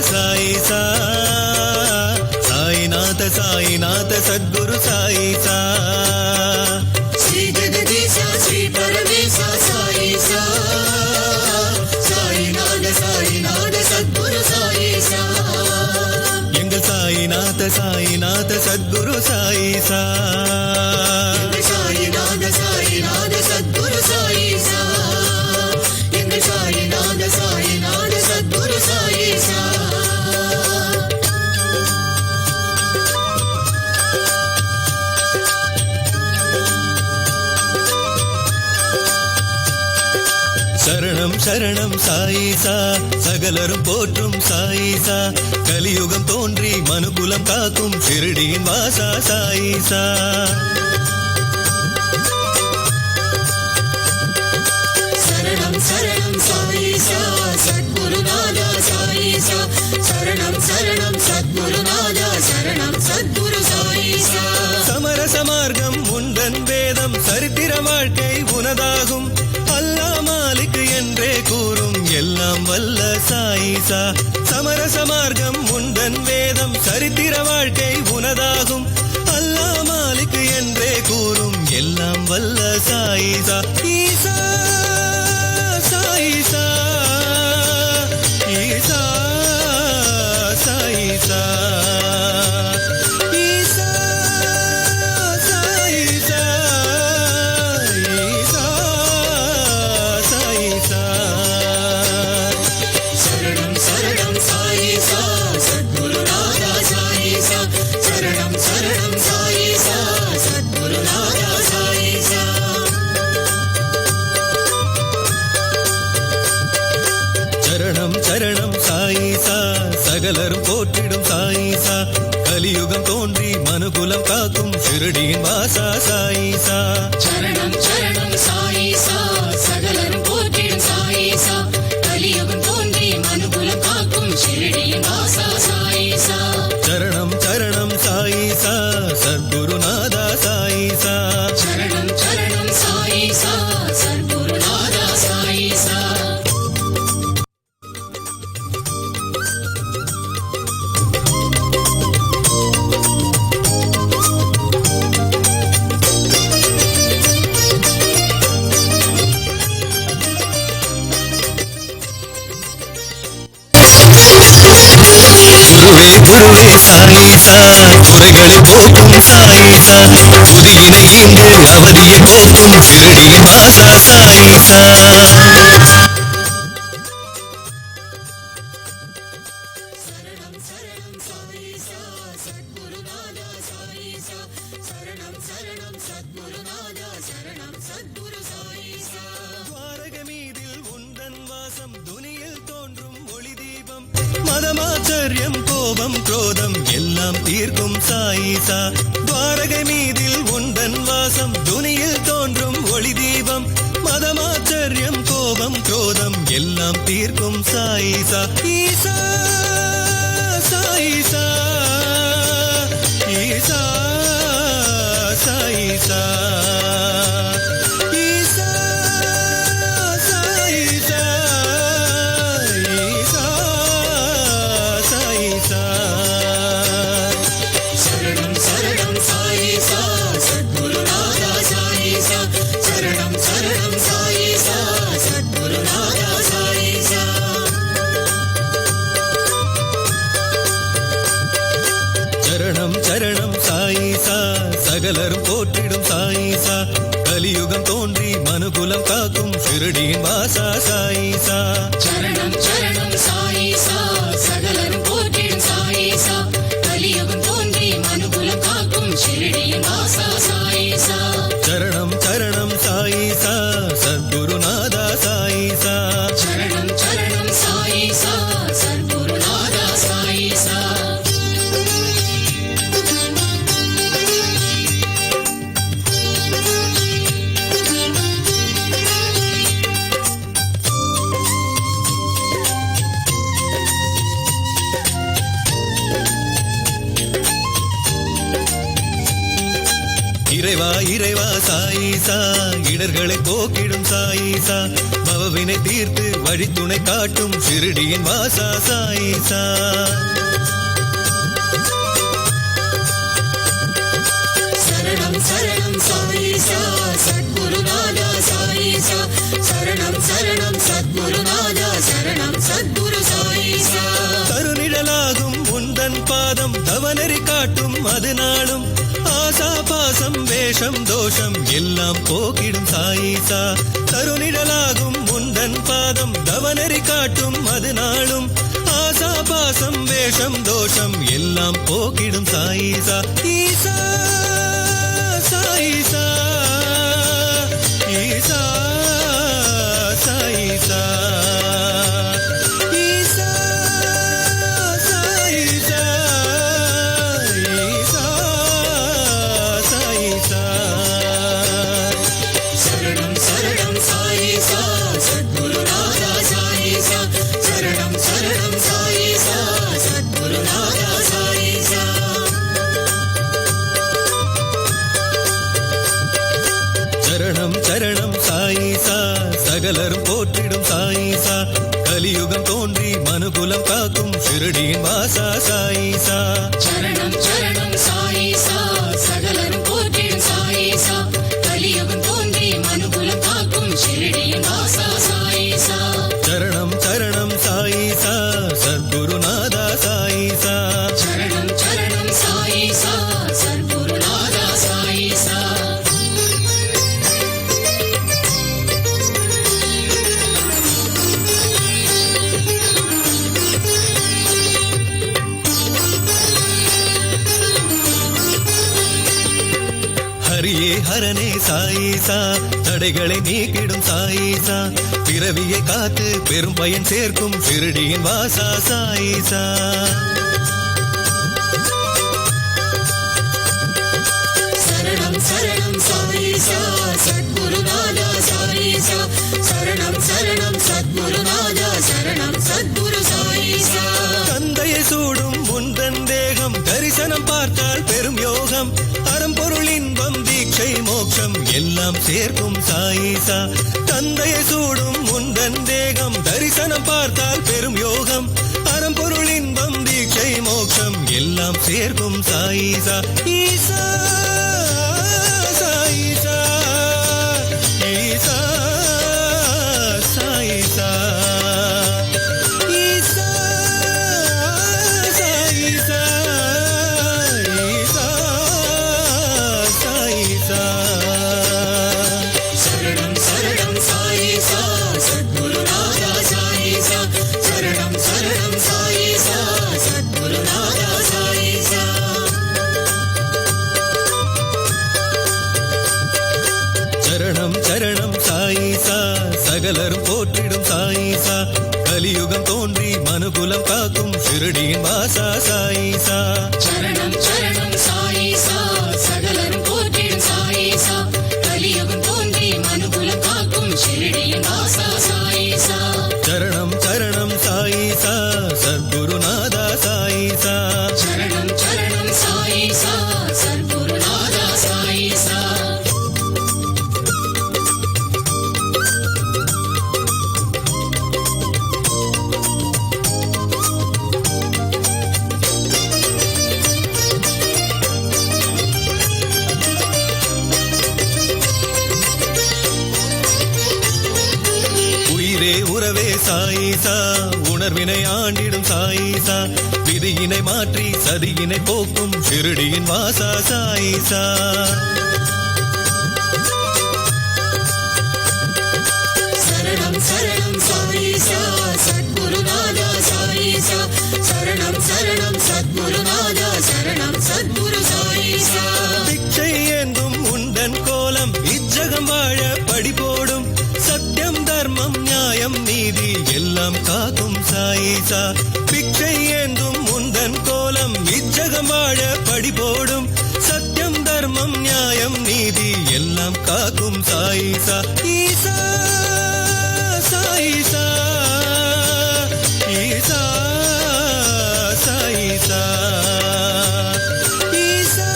साईसा साईनाथ साईनाथ सद्गुरु साईसा श्री जगदीशा श्री परमेशा साईसा साईनाथ साईनाथ सद्गुरु साईसा எங்கள் சாய்நாத சாய்நாத சத்குரு சாயிசா எங்கள் சாய்நாத சாய்நாத சத்குரு சாயிசா எங்கள் சாய்நாத சாய்நாத சத்குரு சாயிசா சரணம் சரணம் சாயிசா சகலரும் போற்றும் சாயிசா கலியுகம் தோன்றி மனுகுலம் காக்கும் ஷிரடியின் வாசா சாயிசா சரணம் சரணம் சாயிசா சத்குருநாதா சாயிசா சரணம் சரணம் சத்குருநாதா சரணம் சத்குரு சாயிசா சமரச மார்க்கம் உந்தன் வேதம் சரித்திர வாழ்க்கை உனதாகும் அல்லா மாலிக் என்றே கூறும் எல்லாம் வல்ல சாயிசா சமரச மார்க்கம் உந்தன் வேதம் சரித்திர வாழ்க்கை உனதாகும் அல்லா மாலிக் என்றே கூறும் எல்லாம் வல்ல சாயிசா ஈசா சாயிசா ஈசா சாயிசா சரணம் சாயிசா சகலரும் போற்றிடும் சாயிசா கலியுகம் தோன்றி மனுகுலம் காக்கும் ஷிரடியின் வாசா சாயிசா சரணம் சரணம் சாயிசா சகலரும் போற்றிடும் சாயிசா கலியுகம் தோன்றி மனுகுலம் காக்கும் ஷிரடியின் வாசா சாயிசா சரணம் சரணம் சாயிசா சத்குருநாதா சாயிசா சரணம் சரணம் சாயிசா சத்குருநாதா சாயிசா குருவே சாயிசா குறைகளை போக்கும் சாயிசா புதியினை ஈண்டு அவதியை போக்கும் ஷிரடியின் வாசா சாயிசா சரணம் சரணம் சாயிசா சத்குருநாதா சாயிசா சரணம் சரணம் சத்குருநாதா சரணம் சத்குரு சாயிசா துவாரகமீதில் உந்தன் வாசம் துனியில் தோன்றும் ஒளி தீபம் மதமாச்சரியம் கோபம் குரோதம் எல்லாம் தீர்க்கும் சாயிசா துவாரகை மீதில் உந்தன் வாசம் துனியில் தோன்றும் ஒளி தீபம் மதமாச்சரியம் கோபம் குரோதம் எல்லாம் தீர்க்கும் சாயிசா ஈசா சாயிசா ஈசா சாயிசா சரணம் சரணம் சாயிசா சத்குருநாதா சாயிசா சரணம் சரணம் சாயிசா சத்குருநாதா சாயிசா சரணம் சரணம் சாயிசா சகலரும் போற்றிடும் சாயிசா கலியுகம் தோன்றி மனுகுலம் காக்கும் ஷிரடியின் வாசா சாயிசா சரணம் சரணம் சாயிசா சகலரும் போற்றிடும் சாயிசா கலியுகம் தோன்றி மனுகுலம் காக்கும் ஷிரடியின் வாசா சாயிசா சரணம் சரணம் சாயிசா சத்குருநாதா சாயிசா சரணம் சரணம் சாயிசா சத்குருநாதா சாயிசா இறைவா இறைவா சாயிசா இடர்களை போக்கிடும் சாயிசா பவவினை தீர்த்து வழித்துணை காட்டும் ஷிரடியின் வாசா சாயிசா சரணம் சரணம் சாயிசா சத்குருநாதா சாயிசா சரணம் சரணம் சத்குருநாதா சரணம் சத்குரு சாயிசா கருநிழலாகும் உந்தன் பாதம் தவநெறி காட்டும் அது நாளும் ஆசா பாசம் வேஷம் தோஷம் எல்லாம் போக்கிடும் சாயிசா கருநிழலாகும் உந்தன் பாதம் தவநெறி காட்டும் அது நாளும் ஆசா பாசம் வேஷம் தோஷம் எல்லாம் போக்கிடும் சாயிசா ஈசா சாயிசா ஈசா சாயிசா ஈசா சாயிசா ஈசா சாயிசா சரணம் சரணம் சாயிசா சத்குருநாதா சாயிசா சரணம் சரணம் சாயிசா சத்குருநாதா சாயிசா சரணம் சரணம் சாயிசா சகலரும் போற்றிடும் சாயிசா கலியுகம் தோன்றி மனுகுலம் காக்கும் ஷிரடியின் வாசா சாயிசா சரணம் சரணம் சாயிசா சகலரும் போற்றிடும் சாயிசா கலியுகம் தோன்றி மனுகுலம் காக்கும் ஷிரடியின் வாசா சாயிசா சரணம் சரணம் சாயிசா சத்குருநாதா சாயிசா சரணம் சரணம் சாயிசா சத்குருநாதா சாயிசா ஹரியே ஹரனே சாயிசா தடைகளை நீக்கிடும் சாயிசா பிறவியை காத்து பெரும் பயன் சேர்க்கும் ஷிரடியின் வாசா சாயிசா சரணம் சரணம் சாயிசா சத்குருநாதா சாயிசா சரணம் சரணம் சத்குருநாதா சரணம் சத்குரு சாயிசா தந்தையை சூடும் உந்தன் தேகம் தரிசனம் பார்த்தால் பெரும் யோகம் அறம்பொருள் இன்பம் தீட்சை மோட்சம் எல்லாம் சேர்க்கும் சாயிசா தந்தையை சூடும் உந்தன் தேகம் தரிசனம் பார்த்தால் பெரும் யோகம் அறம்பொருள் இன்பம் தீட்சை மோட்சம் எல்லாம் சேர்க்கும் சாயிசா ஈசா சாயிசா ஈசா சாயிசா ஈசா சாயிசா ஈசா சாயிசா சரணம் சரணம் சாயிசா சத்குருநாதா சாயிசா சரணம் சரணம் சாயிசா சத்குருநாதா சாயிசா சரணம் சரணம் சாயிசா சகலரும் போற்றிடும் சாயிசா கலியுகம் தோன்றி மனுகுலம் காக்கும் ஷிரடியின் வாசா சாயிசா சரணம் சரணம் சாயிசா சகலரும் போற்றிடும் சாயிசா கலியுகம் தோன்றி மனுகுலம் காக்கும் ஷிரடியின் வாசா சாயிசா சரணம் சரணம் சாயிசா சத்குருநாதா சாயிசா சரணம் சரணம் சாயிசா சத்குருநாதா சாயிசா உயிரே உறவே சாயிசா உணர்வினை ஆண்டிடும் சாயிசா விதியினை மாற்றி சதியினை போக்கும் ஷிரடியின் வாசா சாயிசா சரணம் சரணம் சாயிசா சத்குருநாதா சாயிசா சரணம் சரணம் சத்குருநாதா சரணம் சத்குரு சாயிசா பிச்சை ஏந்தும் உந்தன் கோலம் இச்சகம் வாழ படி போடும் சத்தியம் தர்மம் நியாயம் நீதி எல்லாம் காக்கும் சாயிசா பிச்சை ஏந்தும் உந்தன் கோலம் இச்சகம் வாழ படி போடும் சத்தியம் தர்மம் நியாயம் நீதி எல்லாம் காக்கும் சாயிசா ஈசா சாயிசா ஈசா சாயிசா ஈசா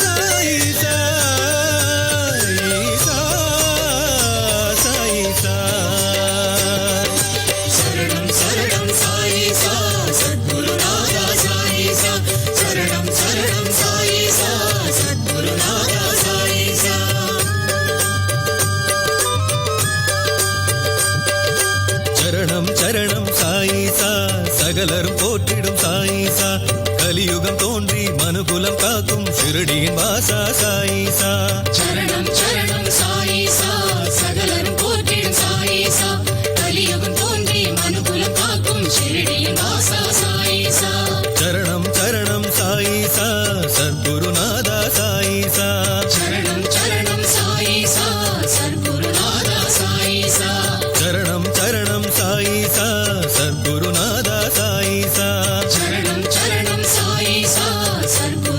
சாயிசா சகலரும் போற்றிடும் சாயிசா கலியுகம் தோன்றி மனுகுலம் காக்கும் ஷிரடியின் வாசா சாயிசா சரணம் சரணம் சாயிசா சகலரும் போற்றிடும் சாயிசா கலியுகம் தோன்றி மனுகுலம் காக்கும் ஷிரடியின் வாசா சாயிசா சரணம் சரணம் சாயிசா சத்குருநாதா சாயிசா சரணம் சரணம் சாயிசா சத்குருநாதா சாயிசா சரணம் சரணம் சாயிசா சத்குருநாதா சாயிசா சரணம் சரணம் சாயிசா சத்குரு